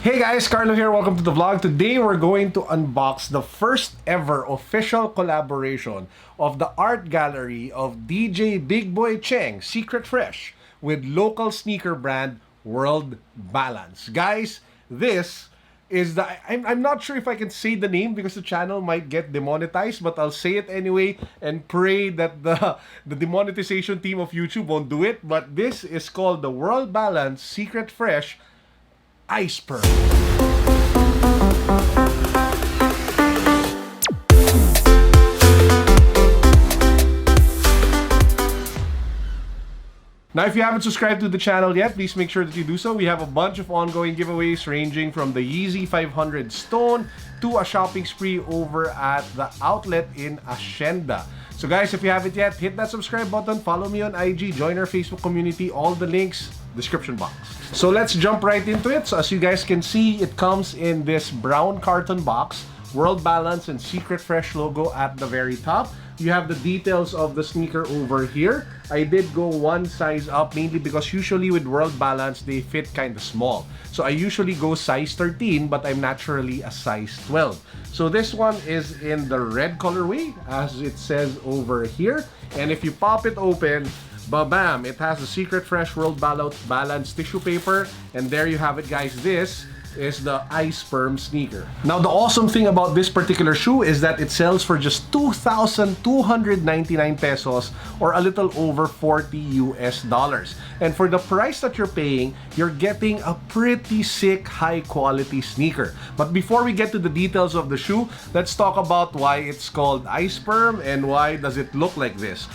Hey guys, Carlo here. Welcome to the vlog. Today we're going to unbox the first ever official collaboration of the art gallery of DJ Bigboy Cheng, Secret Fresh, with local sneaker brand World Balance. Guys, this is the... I'm not sure if I can say the name because the channel might get demonetized, but I'll say it anyway and pray that the demonetization team of YouTube won't do it. But this is called the World Balance Secret Fresh iSperm. Now, if you haven't subscribed to the channel yet, please make sure that you do so. We have a bunch of ongoing giveaways ranging from the YEEZY 500 Stone to a shopping spree over at the outlet in Hacienda. So guys, if you haven't yet, hit that subscribe button, follow me on IG, join our Facebook community, all the links, description box. So let's jump right into it. So as you guys can see, it comes in this brown carton box, World Balance and Secret Fresh logo at the very top. You have the details of the sneaker over here. I did go one size up mainly because usually with World Balance, they fit kind of small. So I usually go size 13, but I'm naturally a size 12. So this one is in the red colorway, as it says over here. And if you pop it open, ba-bam, it has the Secret Fresh World Balance tissue paper. And there you have it, guys. This is the iSperm sneaker. Now, the awesome thing about this particular shoe is that it sells for just 2,299 pesos or a little over $40 US. And for the price that you're paying, you're getting a pretty sick, high-quality sneaker. But before we get to the details of the shoe, let's talk about why it's called iSperm and why does it look like this.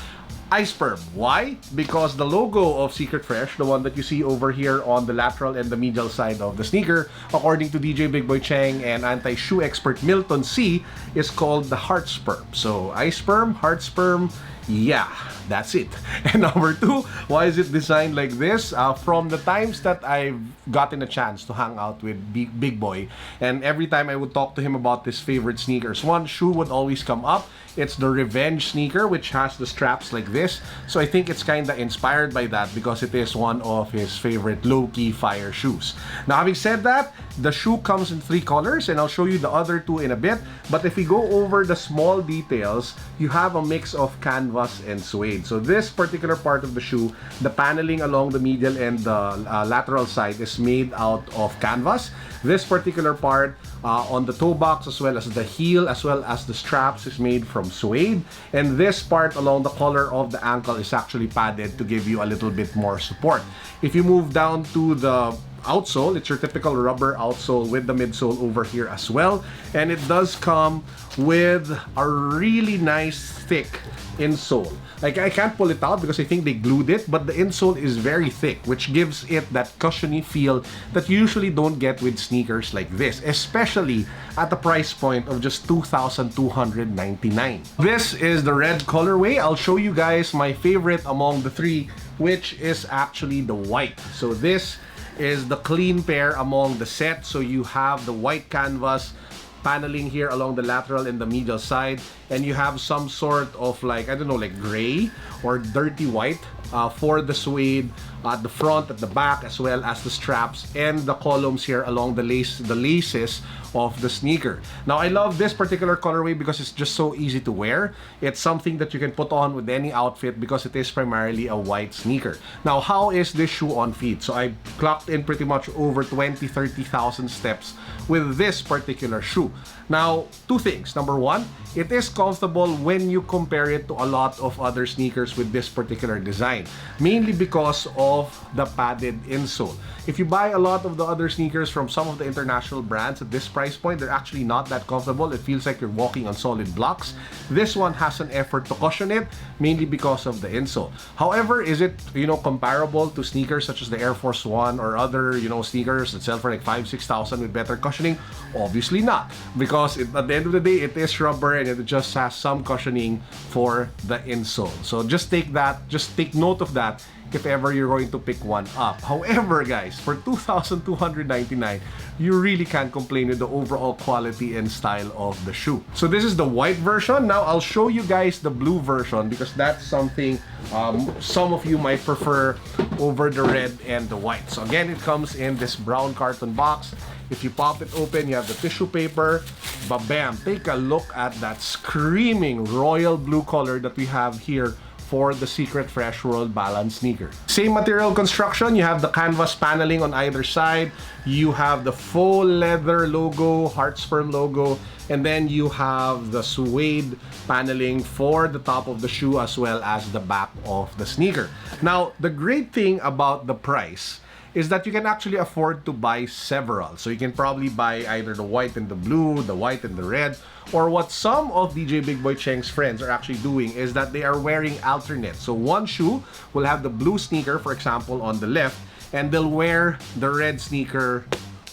iSperm. Why? Because the logo of Secret Fresh, the one that you see over here on the lateral and the medial side of the sneaker, according to DJ Bigboy Cheng and anti-shoe expert Milton C, is called the heart sperm. So iSperm, heart sperm, yeah, that's it. And number two, why is it designed like this? From the times that I've gotten a chance to hang out with Big Boy, and every time I would talk to him about his favorite sneakers, one shoe would always come up. It's the Revenge sneaker, which has the straps like this. So I think it's kind of inspired by that because it is one of his favorite low-key fire shoes. Now, having said that, the shoe comes in 3 colors, and I'll show you the other 2 in a bit. But if we go over the small details, you have a mix of canvas and suede. So this particular part of the shoe, the paneling along the medial and the lateral side is made out of canvas. This particular part on the toe box, as well as the heel, as well as the straps, is made from suede. And this part along the collar of the ankle is actually padded to give you a little bit more support. If you move down to the outsole, it's your typical rubber outsole with the midsole over here as well. And it does come with a really nice thick insole. Like, I can't pull it out because I think they glued it, but the insole is very thick, which gives it that cushiony feel that you usually don't get with sneakers like this, especially at the price point of just 2,299. This is the red colorway. I'll show you guys my favorite among the 3, which is actually the white. So this is the clean pair among the set. So you have the white canvas paneling here along the lateral and the medial side, and you have some sort of like, I don't know, like gray or dirty white for the suede at the front, at the back, as well as the straps and the columns here along the laces of the sneaker. Now, I love this particular colorway because it's just so easy to wear. It's something that you can put on with any outfit because it is primarily a white sneaker. Now, how is this shoe on feet? So I clocked in pretty much over 20,000-30,000 steps with this particular shoe. Now, 2 things. Number 1, it is comfortable when you compare it to a lot of other sneakers with this particular design, mainly because of the padded insole. If you buy a lot of the other sneakers from some of the international brands at this price point, they're actually not that comfortable. It feels like you're walking on solid blocks. This one has an effort to cushion it, mainly because of the insole. However, is it, comparable to sneakers such as the Air Force One or other, sneakers that sell for like 5,000-6,000 with better cushioning? Obviously not, because at the end of the day, it is rubber and it just has some cushioning for the insole. So just take note of that if ever you're going to pick one up. However, guys, for 2,299, you really can't complain with the overall quality and style of the shoe. So this is the white version. Now I'll show you guys the blue version because that's something some of you might prefer over the red and the white. So again, it comes in this brown carton box. If you pop it open, you have the tissue paper. Bam! Take a look at that screaming royal blue color that we have here for the Secret Fresh World Balance sneaker. Same material construction, you have the canvas paneling on either side, you have the faux leather logo, iSperm logo, and then you have the suede paneling for the top of the shoe as well as the back of the sneaker. Now, the great thing about the price is that you can actually afford to buy several. So you can probably buy either the white and the blue, the white and the red, or what some of DJ Bigboy Cheng's friends are actually doing is that they are wearing alternate. So one shoe will have the blue sneaker, for example, on the left, and they'll wear the red sneaker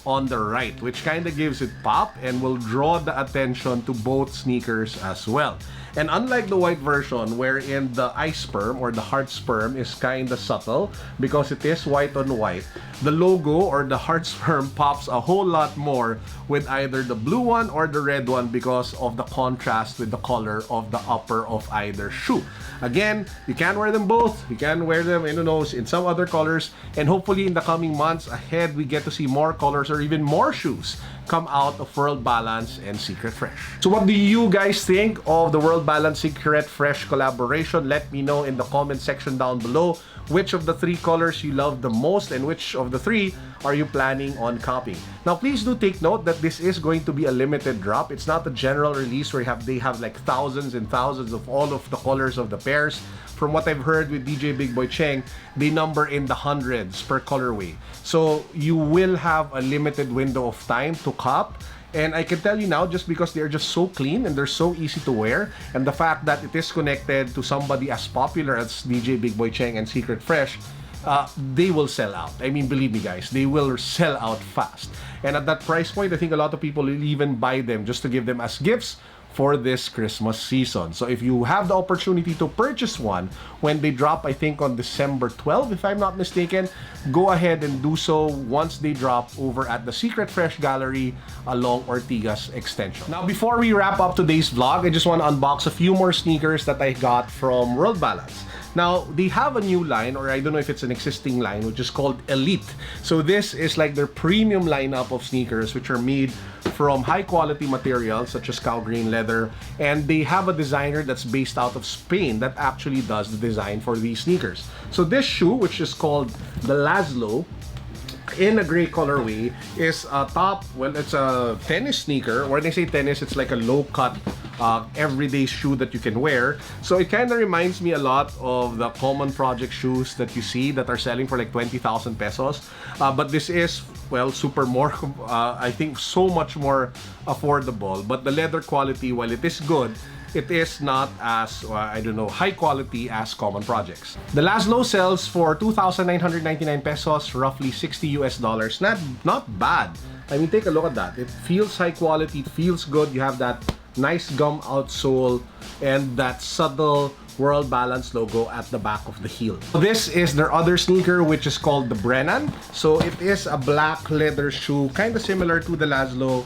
on the right, which kind of gives it pop and will draw the attention to both sneakers as well. And unlike the white version, wherein the iSperm or the iSperm is kind of subtle because it is white on white, the logo or the iSperm pops a whole lot more with either the blue one or the red one because of the contrast with the color of the upper of either shoe. Again, you can wear them both. You can wear them in some other colors, and hopefully in the coming months ahead, we get to see more colors or even more shoes come out of World Balance and Secret Fresh. So what do you guys think of the World Balance Secret Fresh collaboration? Let me know in the comment section down below which of the three colors you love the most and which of the three are you planning on copying. Now please do take note that this is going to be a limited drop. It's not a general release where they have like thousands and thousands of all of the colors of the pairs. From what I've heard with DJ Bigboy Cheng, they number in the hundreds per colorway. So you will have a limited window of time to cop. And I can tell you now, just because they're just so clean and they're so easy to wear, and the fact that it is connected to somebody as popular as DJ Bigboy Cheng and Secret Fresh, they will sell out. I mean, believe me guys, they will sell out fast. And at that price point, I think a lot of people will even buy them just to give them as gifts for this Christmas season. So if you have the opportunity to purchase one when they drop, I think on December 12, if I'm not mistaken, go ahead and do so once they drop over at the Secret Fresh Gallery along Ortigas Extension. Now, before we wrap up today's vlog, I just want to unbox a few more sneakers that I got from World Balance. Now, they have a new line, or I don't know if it's an existing line, which is called Elite. So this is like their premium lineup of sneakers, which are made from high quality materials such as cow green leather, and they have a designer that's based out of Spain that actually does the design for these sneakers. So this shoe, which is called the Laszlo, in a gray colorway, is a top, well, it's a tennis sneaker. When I say tennis, it's like a low cut everyday shoe that you can wear. So it kind of reminds me a lot of the common project shoes that you see that are selling for like 20,000 pesos. But this is, well, super more, I think so much more affordable. But the leather quality, while it is good, it is not as, I don't know, high quality as common projects. The Laszlo sells for 2,999 pesos, roughly $60 US. Not bad. I mean, take a look at that. It feels high quality, it feels good. You have that nice gum outsole and that subtle World Balance logo at the back of the heel. This is their other sneaker, which is called the Brennan. So it is a black leather shoe, kind of similar to the Laszlo,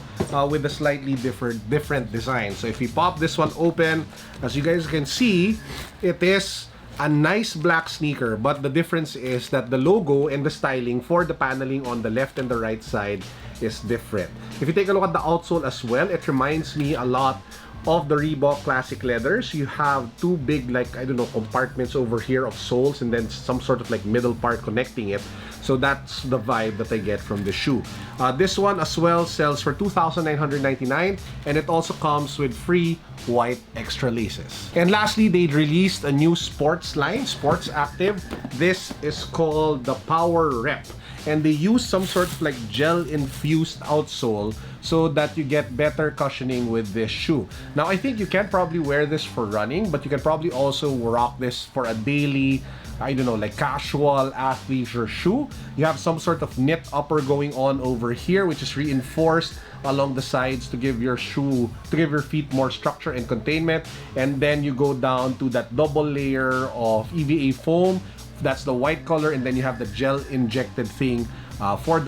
with a slightly different design. So if we pop this one open, as you guys can see, it is a nice black sneaker, but the difference is that the logo and the styling for the paneling on the left and the right side is different. If you take a look at the outsole as well, it reminds me a lot of the Reebok classic leathers. You have two big, like, I don't know, compartments over here of soles and then some sort of like middle part connecting it. So that's the vibe that I get from the shoe. This one as well sells for 2,999, and it also comes with free white extra laces. And lastly, they released a new sports line, Sports Active. This is called the Power Rep, and they use some sort of like gel infused outsole so that you get better cushioning with this shoe. Now, I think you can probably wear this for running, but you can probably also rock this for a daily, I don't know, like casual athleisure shoe. You have some sort of knit upper going on over here, which is reinforced along the sides to give your shoe, to give your feet more structure and containment. And then you go down to that double layer of EVA foam. That's the white color, and then you have the gel injected thing for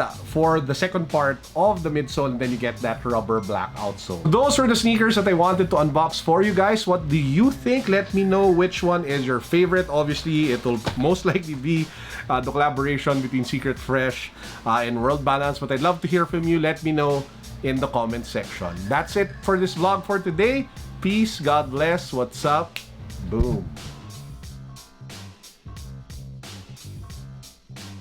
the second part of the midsole, and then you get that rubber black outsole. Those were the sneakers that I wanted to unbox for you guys. What do you think? Let me know which one is your favorite. Obviously, it will most likely be the collaboration between Secret Fresh and World Balance, but I'd love to hear from you. Let me know in the comment section. That's it for this vlog for today. Peace, God bless, what's up, boom.